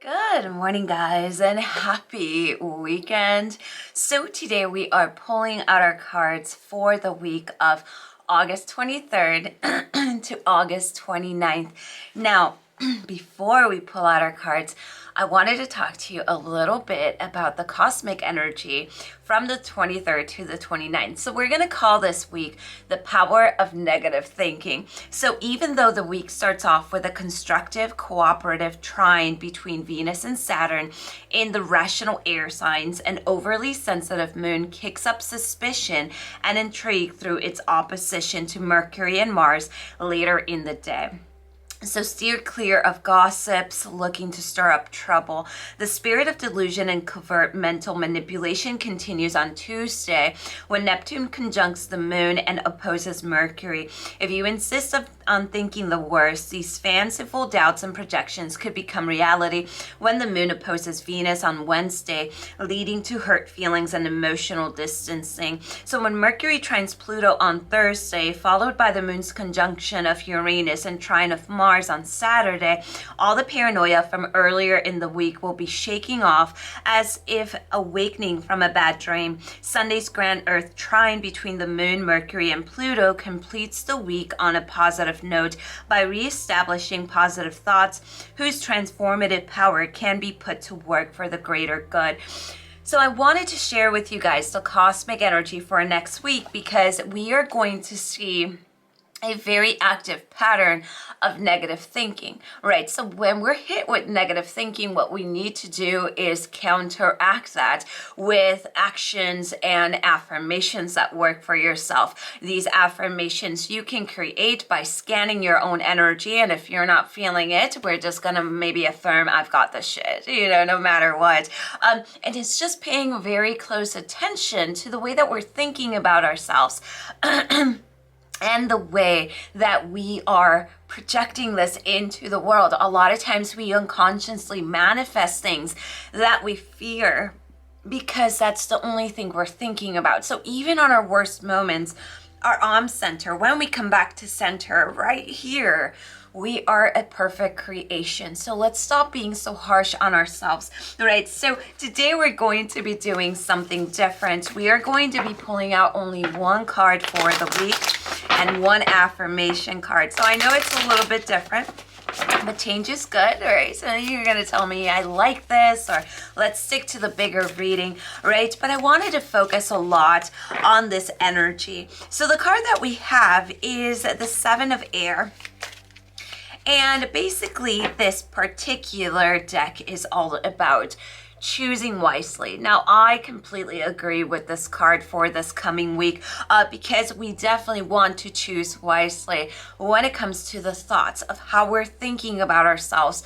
Good morning, guys, and happy weekend. So, today we are pulling out our cards for the week of August 23rd to August 29th. Now, before we pull out our cards, I wanted to talk to you a little bit about the cosmic energy from the 23rd to the 29th. So we're going to call this week the power of negative thinking. So even though the week starts off with a constructive, cooperative trine between Venus and Saturn in the rational air signs, an overly sensitive moon kicks up suspicion and intrigue through its opposition to Mercury and Mars later in the day. So steer clear of gossips looking to stir up trouble. The spirit of delusion and covert mental manipulation continues on Tuesday when Neptune conjuncts the moon and opposes Mercury. If you insist on thinking the worst, these fanciful doubts and projections could become reality when the moon opposes Venus on Wednesday, leading to hurt feelings and emotional distancing. So when Mercury trines Pluto on Thursday, followed by the moon's conjunction of Uranus and trine of Mars on Saturday, all the paranoia from earlier in the week will be shaking off as if awakening from a bad dream. Sunday's grand Earth trine between the moon, Mercury, and Pluto completes the week on a positive note by reestablishing positive thoughts whose transformative power can be put to work for the greater good. So I wanted to share with you guys the cosmic energy for next week because we are going to see a very active pattern of negative thinking, right? So when we're hit with negative thinking, what we need to do is counteract that with actions and affirmations that work for yourself. These affirmations you can create by scanning your own energy. And if you're not feeling it, we're just going to maybe affirm, I've got the shit, no matter what. And it's just paying very close attention to the way that we're thinking about ourselves. And the way that we are projecting this into the world. A lot of times we unconsciously manifest things that we fear because that's the only thing we're thinking about. So even on our worst moments, our center, when we come back to center right here, we are a perfect creation. So let's stop being so harsh on ourselves, right? So today we're going to be doing something different. We are going to be pulling out only one card for the week and one affirmation card. So I know it's a little bit different, but change is good, right? So you're going to tell me I like this, or let's stick to the bigger reading, right? But I wanted to focus a lot on this energy. So the card that we have is the Seven of Air. And basically, this particular deck is all about choosing wisely. Now, I completely agree with this card for this coming week because we definitely want to choose wisely when it comes to the thoughts of how we're thinking about ourselves.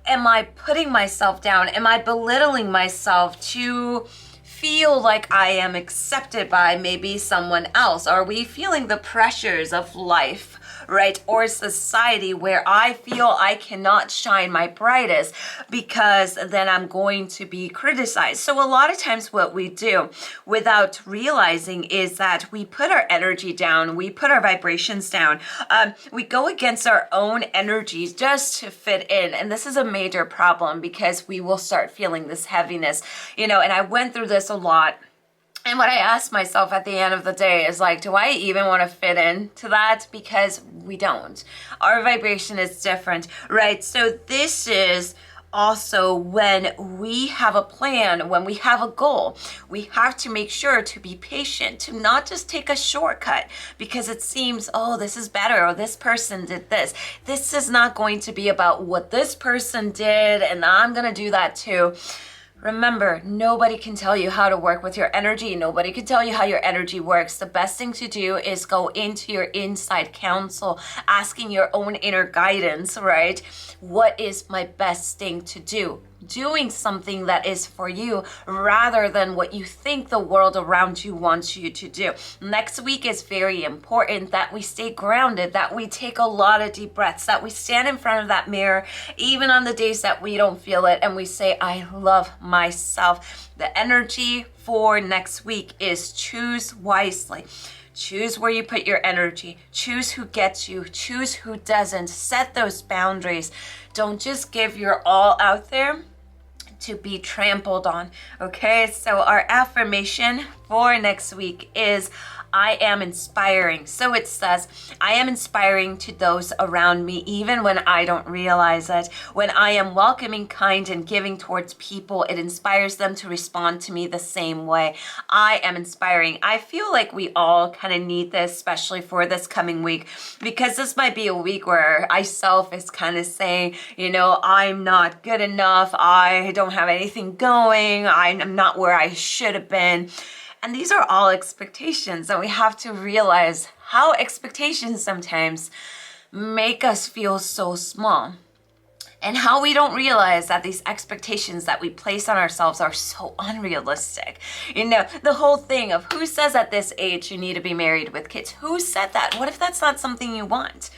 Am I putting myself down? Am I belittling myself to feel like I am accepted by maybe someone else? Are we feeling the pressures of life, right? Or society where I feel I cannot shine my brightest because then I'm going to be criticized. So a lot of times what we do without realizing is that we put our energy down, we put our vibrations down, we go against our own energies just to fit in. And this is a major problem because we will start feeling this heaviness, and I went through this a lot. And what I asked myself at the end of the day is like, do I even want to fit into that? Because we don't. Our vibration is different, right? So this is also when we have a plan, when we have a goal, we have to make sure to be patient, to not just take a shortcut because it seems, oh, this is better, or this person did this. This is not going to be about what this person did and I'm going to do that too. Remember, nobody can tell you how to work with your energy. Nobody can tell you how your energy works. The best thing to do is go into your inside counsel, asking your own inner guidance, right? What is my best thing to do? Doing something that is for you rather than what you think the world around you wants you to do. Next week is very important that we stay grounded, that we take a lot of deep breaths, that we stand in front of that mirror, even on the days that we don't feel it, and we say, I love myself. The energy for next week is choose wisely. Choose where you put your energy. Choose who gets you. Choose who doesn't. Set those boundaries. Don't just give your all out there to be trampled on. Okay, so our affirmation for next week is I am inspiring. So it says, I am inspiring to those around me, even when I don't realize it. When I am welcoming, kind, and giving towards people, it inspires them to respond to me the same way. I am inspiring. I feel like we all kind of need this, especially for this coming week, because this might be a week where I self is kind of saying, you know, I'm not good enough. I don't have anything going. I'm not where I should have been. And these are all expectations, and we have to realize how expectations sometimes make us feel so small, and how we don't realize that these expectations that we place on ourselves are so unrealistic. You know, the whole thing of who says at this age you need to be married with kids? Who said that? What if that's not something you want?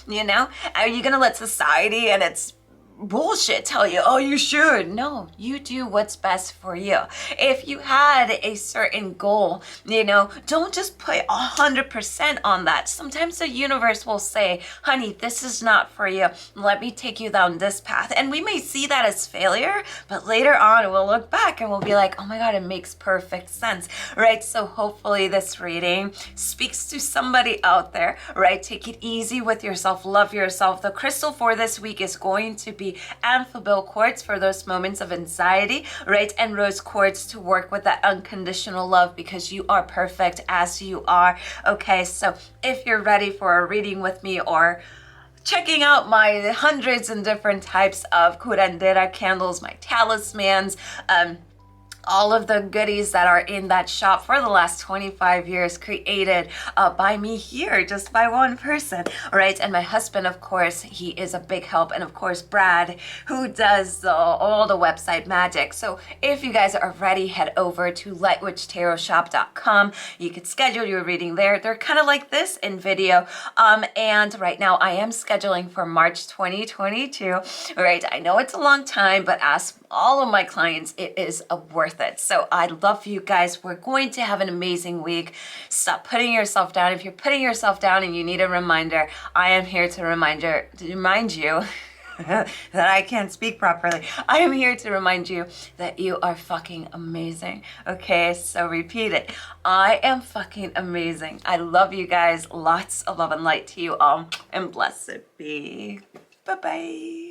You know, are you gonna let society and its bullshit tell you, oh, you should? No, you do what's best for you. If you had a certain goal, you know, don't just put 100% on that. Sometimes the universe will say, honey, this is not for you. Let me take you down this path. And we may see that as failure, but later on we'll look back and we'll be like, oh my God, it makes perfect sense, right? So hopefully this reading speaks to somebody out there, right? Take it easy with yourself. Love yourself. The crystal for this week is going to be amphibole quartz for those moments of anxiety, right? And rose quartz to work with that unconditional love, because you are perfect as you are. Okay, so if you're ready for a reading with me, or checking out my hundreds and different types of curandera candles, my talismans, all of the goodies that are in that shop for the last 25 years, created by me here, just by one person, right? And my husband, of course, he is a big help. And of course, Brad, who does all the website magic. So if you guys are ready, head over to lightwitchtarotshop.com. You could schedule your reading there. They're kind of like this in video. And right now I am scheduling for March 2022, right? I know it's a long time, but as all of my clients, it is worth it. So I love you guys. We're going to have an amazing week. Stop putting yourself down. If you're putting yourself down and you need a reminder, I am here to remind you that I can't speak properly. I am here to remind you that you are fucking amazing. Okay, so repeat it. I am fucking amazing. I love you guys. Lots of love and light to you all, and blessed be. Bye-bye.